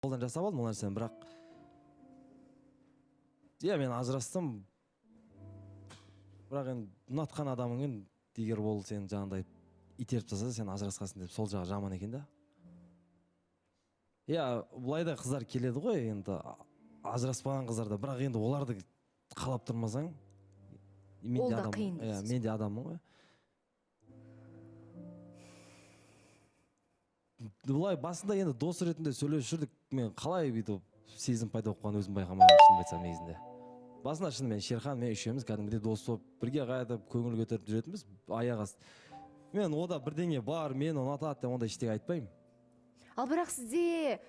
қолдан жасап алдым ол нәрсені, бірақ мен ажырастым. Бірақ енді ұнатқан адамың егер ол сен жаңағыдай итеріп тастаса, сен ажырасқансың деп сол жағы жаман екен да. Бұлай да қыздар келеді ғой, енді ажыраспаған қыздар да, бірақ енді оларды қалап тұрмасаң, ол да қиын. Мен де адаммын ғой. Бұлай басында енді дос ретінде сөйлесіп жүрдік, мен қалай бүйтіп сезім пайда болып қалғанын өзім байқамадым, шынын айтсам негізінде. Басында шынымен Шерхан мен үшеуміз кәдімгідей дос болып бірге қайтып көңіл көтеріп жүретінбіз, аяқ асты. Мен ода бірдеңе бар, мен ұнатады деп ондай ештеңе айтпаймын. Ал бірақ сізде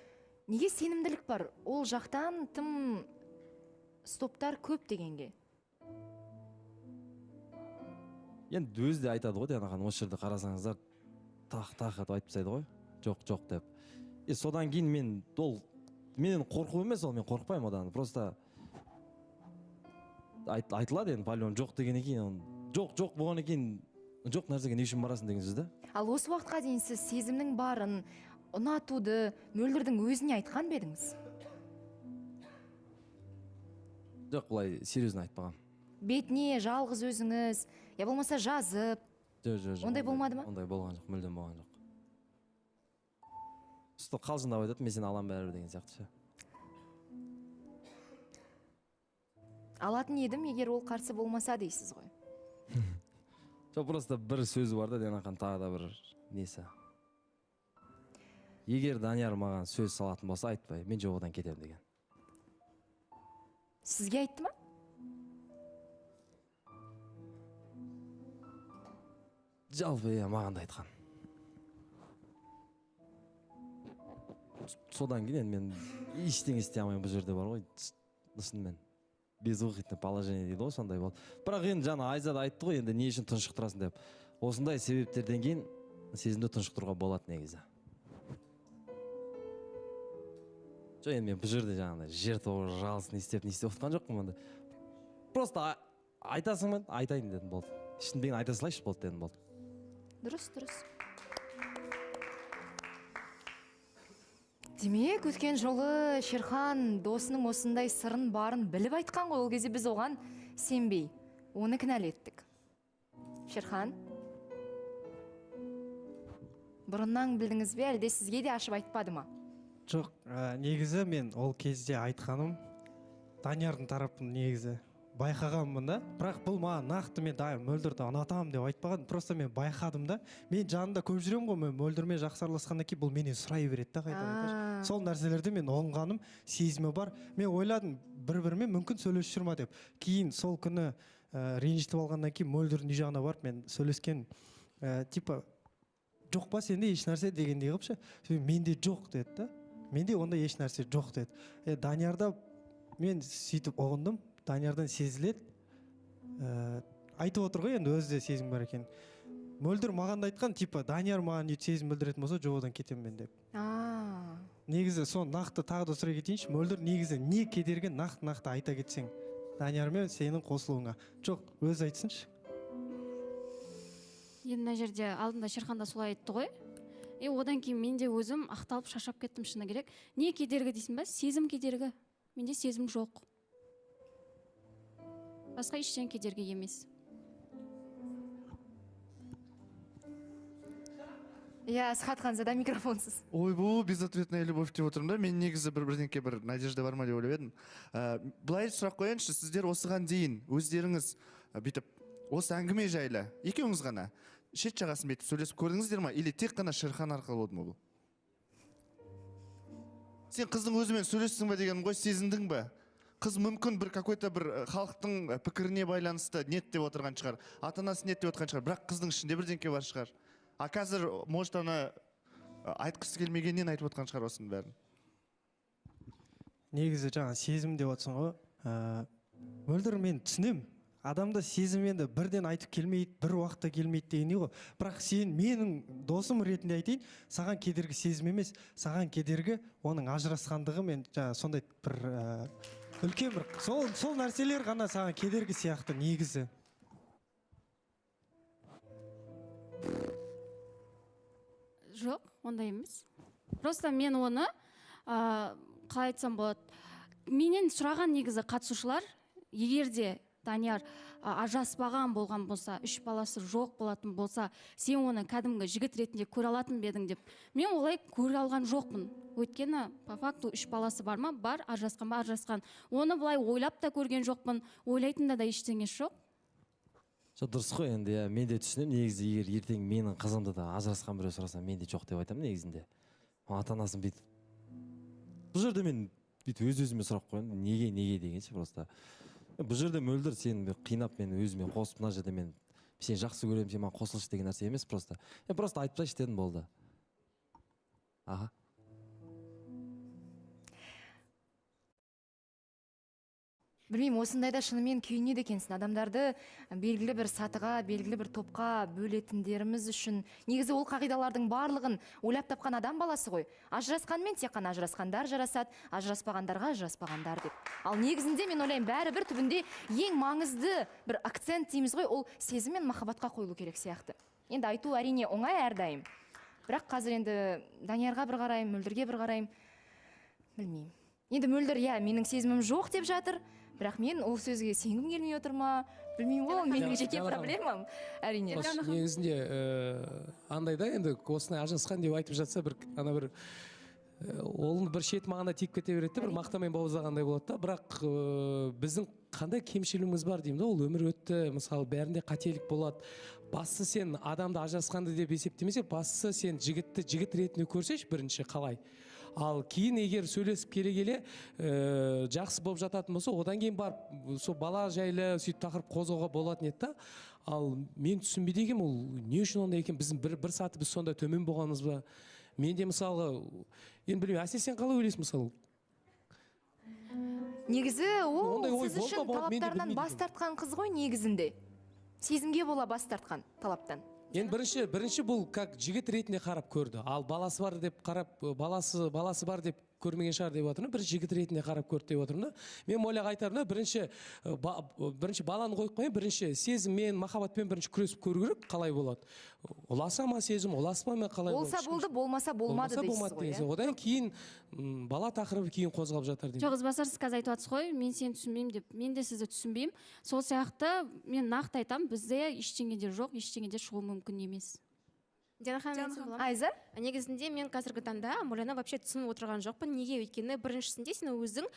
неге сенімділік бар? Ол жақтан тым стоптар көп дегенге. Енді өзі де айтады ғой, осы жерде қарасаңыздар, тақ етіп айтып тастайды ғой, жоқ деп. Содан кейін менен қорқу емес, ол мен қорқпаймын одан. Просто айтылады енді, пальон жоқ деген екен, жоқ болған екен, жоқ нәрсеге не үшін барасың деген сөз да. Ал осы уақытқа дейін сіз сезімнің барын, ұнатуды Мөлдірдің өзіне айтқан ба едіңіз? Жоқ, бұлай серьезно айтпаған. Бетіне жалғыз өзіңіз, я болмаса жазып. Жоқ. Ондай болмады ма? Ондай болған жоқ, мүлдем болған жоқ. Қалжыңдап айтады, мен сені аламын бәрібір деген сияқты ше. Алатын едім, егер ол қарсы болмаса дейсіз ғой. Жоқ, просто бір сөзі бар да, Денақан тағы да бір несі. Егер Данияр маған сөз салатын болса, айтпай, мен жоқ одан кетемін деген. Сізге айтты ма? Жалпы маған да айтқан. Содан кейін мен ештеңе істей алмаймын, бұл жерде бар ғой, шынымен безвыходное положение дейді ғой, сондай болды. Бірақ енді жаңа Айзат айтты ғой, енді не үшін тұншықтырасың деп. Осындай себептерден кейін сезімді тұншықтыруға болады негізі. Жоқ, енді мен бұл жерде жаңағыдай жер тобы жалысын не істеп отқан жоқпын енді. Просто айтасың ба? Айтайын дедім, болды. Ішіндегін айта салайыншы, болды дедім, болды. Дұрыс. Демек, өткен жолы Шерхан досының осындай сырын барын біліп айтқан ғой, ол кезде біз оған сенбей, оны кінәлі еттік. Шерхан, бұрыннан білдіңіз бе, әлде сізге де ашып айтпады ма? Жоқ, негізі мен ол кезде айтқаным Даниярдың тарапын негізі байқағанмын да, бірақ бұл маған нақты мен Мөлдірді ұнатамын деп айтпаған, просто мен байқадым да. Мен жанында көп жүремін ғой, мен Мөлдірмен жақсы араласқаннан кейін бұл менен сұрай береді да қайта. Сол нәрселерде мен оңғаным, сезімі бар. Мен ойладым, бір-бірімен мүмкін сөйлесіп жүр ма деп. Кейін сол күні ренжітіп алғаннан кейін Мөлдірдің үй жағына барып мен сөйлескен, типа жоқ па сенде еш нәрсе дегендей қылып ше. Менде жоқ деді да. Менде онда еш нәрсе жоқ деді. Даниярда мен сөйтіп ұғындым. Даниярдан сезіледі. Айтып отыр ғой, енді өзі де сезім бар екен. Мөлдір маған да айтқан, типа Данияр маған сезім білдіретін болса, жоқ одан кетемін мен деп. Негізі соны нақты тағы да сұрай кетейінші, Мөлдір негізі не кедергі нақты айта кетсең Даниярмен сенің қосылуыңа. Жоқ, өзі айтсыншы. Енді мына жерде алдында Шерхан да солай айтты ғой. Одан кейін мен де өзім ақталып шашап кеттім, шыны керек. Не кедергі дейсің бе? Сезім кедергі. Менде сезім жоқ. Басқа ештеңе кедергі емес. Асхат Ханзада, микрофонсыз. Ойбу, безответная любовь деп отырмын да. Мен негізі бірдеңке бір надежда бар ма деп ойлап едім. Былай сұрақ қояйыншы, сіздер осыған дейін өздеріңіз бүйтіп осы әңгіме жайлы екеуіңіз ғана шет жағасын бетіп сөйлесіп көрдіңіздер ма, или тек қана Шерхан арқылы болды ма бұл? Сен қыздың өзімен сөйлестің ба деген ғой, сезіндің ба? Қыз мүмкін бір какой-то бір халықтың пікіріне байланысты нет деп отырған шығар, ата-анасы нет деп отырған шығар, бірақ қыздың ішінде бірдеңке бар шығар. А қазір может ана айтқысы келмегеннен айтып отқан шығар осының бәрін. Негізі жаңа сезім деп отырсың ғой. Мөлдір мен түсінем. Адамда сезім енді бірден айтып келмейді, бір уақытта келмейді деген не ғой. Бірақ сен менің досым ретінде айтайын, саған кедергі сезім емес, саған кедергі оның ажырасқандығы мен жаңа сондай бір үлкен бір сол нәрселер ғана саған кедергі сияқты негізі. Жоқ, ондай емес. Просто мен оны қалай айтсам болады, менен сұраған негізі қатысушылар, егер де Данияр ажыраспаған болған болса, 3 баласы жоқ болатын болса, сен оны кәдімгі жігіт ретінде көре алатын ба едің деп. Мен олай көре алған жоқпын. Өйткені по факту 3 баласы бар ма? Бар, ажырасқан ба? Ажырасқан. Оны былай ойлап та көрген жоқпын. Ойлайтында да ештеңесі жоқ. Дұрыс қой енді, иә, мен де түсінемін. Негізі егер ертең менің қызымды да ажырасқан біреу сұраса, мен де жоқ деп айтамын негізінде. Ата-анасын бүйтіп. Бұл жерде мен бүйтіп өз-өзіме сұрақ қоямын. Неге дегенше просто. Бұл жерде мөлдір сені қинап мен өзіме қосып, мына жерде мен сені жақсы көремін, сен маған қосылшы деген нәрсе емес просто. Просто айтып тастайшы дедім, болды. Аха. Білмеймін, осындайда шынымен күйінеді екенсің. Адамдарды белгілі бір сатыға, белгілі бір топқа бөлетіндеріміз үшін. Негізі ол қағидалардың барлығын ойлап тапқан адам баласы ғой. Ажырасқанмен тек қана ажырасқандар жарасады, ажыраспағандарға ажыраспағандар деп. Ал негізінде мен ойлаймын, бәрібір түбінде ең маңызды бір акцент дейміз ғой, ол сезім мен махаббатқа қойылу керек сияқты. Енді айту әрине оңай әрдайым. Бірақ қазір енді Даниярға бір қараймын, Мөлдірге бір қараймын. Білмеймін. Енді Мөлдір, иә, менің сезімім жоқ деп жатыр. Бірақ мен ол сөзге сенгім келмей отыр ма? Білмеймін, ол менің жеке проблемам, әрине. Негізінде андай да, енді осындай ажырасқан деп айтып жатса, бір ана бір ол бір шет мағына тиіп кете береді, бір мақтамен бауыздағандай болады да. Бірақ біздің қандай кемшілігіміз бар деймін да, ол өмір өтті, мысалы бәрінде қателік болады. Бастысы сен адамды ажырасқанды деп есептемесе, бастысы сен жігітті жігіт ретінде көрсеш бірінші қалай. Ал кейін егер сөйлесіп келе жақсы болып жататын болса, одан кейін барып сол бала жайлы сөйтіп тақырып қозғауға болатын еді да. Ал мен түсінбейді екенмін, ол не үшін ондай екен, біздің бір саты біз сонда төмен болғанымыз ба? Менде мысалға, енді білмеймін, Әсел сен қалай ойлайсың мысалы? Негізі ол сіз үшін талаптарынан бас тартқан қыз ғой негізінде. Сезімге бола бас тартқан талаптан. Енді бірінші бұл как жігіт ретінде қарап көрді. Ал баласы бар деп қарап, баласы бар деп көрмеген шығар деп отырмын. Бір жігіт ретінде қарап көрді деп отырмын. Мен ойлап айтарым, бірінші баланы қойып қойын, бірінші сезім мен махаббатпен бірінші күресіп көру керек, қалай болады. Оласа ма сезім, оласпа ма қалай болады. Болса болды, болмаса болмады дейсіз ғой. Одан кейін бала тақырыбы кейін қозғалып жатыр деймін. Жоқ, Ізбасар, сіз қазір айтып жатсыз ғой, мен сені түсінбеймін деп. Мен де сізді түсінбеймін. Сол сияқты мен нақты айтамын, бізде ештеңе де жоқ, ештеңе де шығуы мүмкін емес. Диана ханым, Айза? негізінде мен қазіргі таңда Амоляны вообще түсініп отырған жоқпын. Неге? Өйткені біріншісінде сен өзің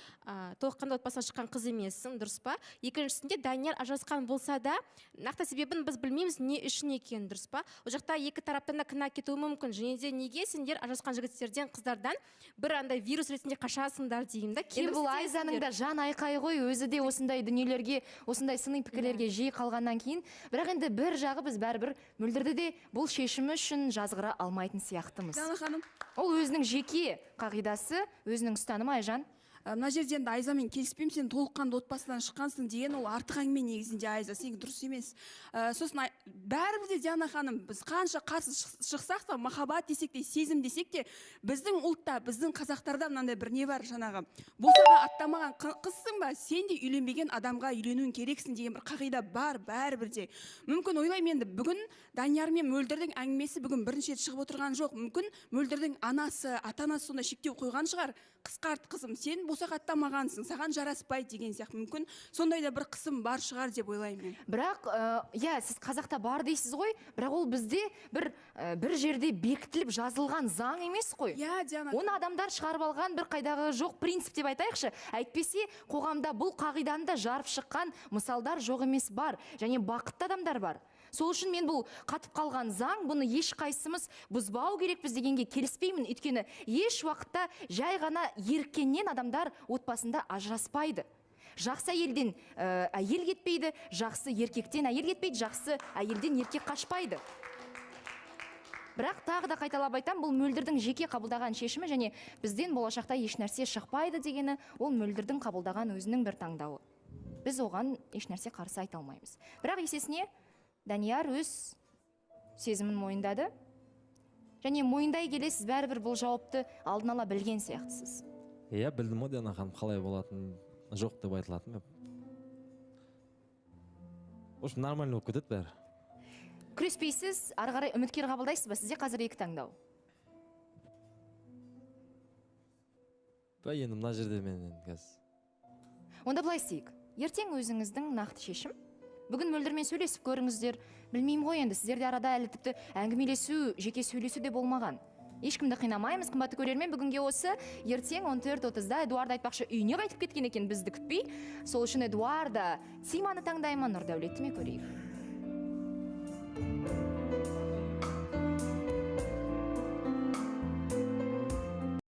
толыққанды отбасынан шыққан қыз емессің, дұрыс па? Екіншісінде Данияр ажырасқан болса да, нақты себебін біз білмейміз, не үшін екенін, дұрыс па? Ол жақта екі тараптан да кінә кетуі мүмкін. Және де неге сендер ажырасқан жігіттерден, қыздардан бір андай вирус ретінде қашасыңдар деймін да. Енді бұл Айзаның да жан айқайы ғой, өзі де осындай дүниелерге, осындай сыни пікірлерге жиі қалғаннан кейін. Бірақ енді бір жағы біз бәрібір Мөлдірді де бұл шешімі үшін жазғыра алмайтын сияқтымыз. Диана ханым, Ол өзінің жеке қағидасы, өзінің ұстанымы. Айжан? мына жерде енді Айзамен келіспеймін, сен толыққанды отбасынан шыққансың деген ол артық әңгіме негізінде, Айза, сен дұрыс емес. Сосын бәрібір де Диана ханым, біз қанша қарсы шықсақ та, махаббат десек те, сезім десек те, біздің ұлтта, біздің қазақтарда мынандай бір не бар жаңағы. Болсаға аттамаған қызсың ба, сен де үйленбеген адамға үйленуің керексің деген бір қағида бар бәрібір де. Мүмкін ойлаймын енді бүгін Данияр мен Мөлдірдің әңгімесі бүгін бірінші рет шығып отырған жоқ. Мүмкін Мөлдірдің анасы, ата-анасы сонда шектеу қойған шығар. Қысқарт қызым, сен босақ аттамағансың, саған жараспайды деген сияқты. Мүмкін сондай да бір қысым бар шығар деп ойлаймын. Бірақ, иә, сіз қазақта бар дейсіз ғой, бірақ ол бізде бір жерде бекітіліп жазылған заң емес қой. Иә, Диана. Оны адамдар шығарып алған бір қайдағы жоқ принцип деп айтайықшы. Әйтпесе қоғамда бұл қағиданы да жарып шыққан мысалдар жоқ емес бар. Және бақытты адамдар бар. Сол үшін мен бұл қатып қалған заң, бұны еш қайсымыз бұзбау керекпіз дегенге келіспеймін. Өйткені еш уақытта жай ғана еркеннен адамдар отбасында ажыраспайды. Жақсы әйелден әйел кетпейді, жақсы еркектен әйел кетпейді, жақсы әйелден еркек қашпайды. Бірақ тағы да қайталап айтам, бұл Мөлдірдің жеке қабылдаған шешімі, және бізден болашақта еш нәрсе шықпайды дегені, ол Мөлдірдің қабылдаған өзінің бір таңдауы. Біз оған еш нәрсе қарсы айта алмаймыз. Бірақ есесіне Данияр өз сезімін мойындады. Және мойындай келе сіз бәрібір бұл жауапты алдын ала білген сияқтысыз. Иә, білдім ғой, Диана ханым, қалай болатын, жоқ деп айтылатын. Осы нормально болып кетеді бәрі. Күреспейсіз, ары қарай үміткер қабылдайсыз ба? Сізде қазір екі таңдау. енді мына жерде мен енді қазір Онда былай істейік. Ертең өзіңіздің нақты шешім. Бүгін мөлдірмен сөйлесіп көріңіздер. Білмеймін ғой енді, сіздерде арада әлі тіпті әңгімелесу, жеке сөйлесу де болмаған. Ешкімді қинамаймыз, қымбатты көрермен. Бүгінге осы, ертең 14:30-да Эдуард айтпақшы үйіне қайтып кеткен екен, бізді күтпей. Сол үшін Эдуарда Тиманы таңдаймын, Нұрдәулетті ме көрейік.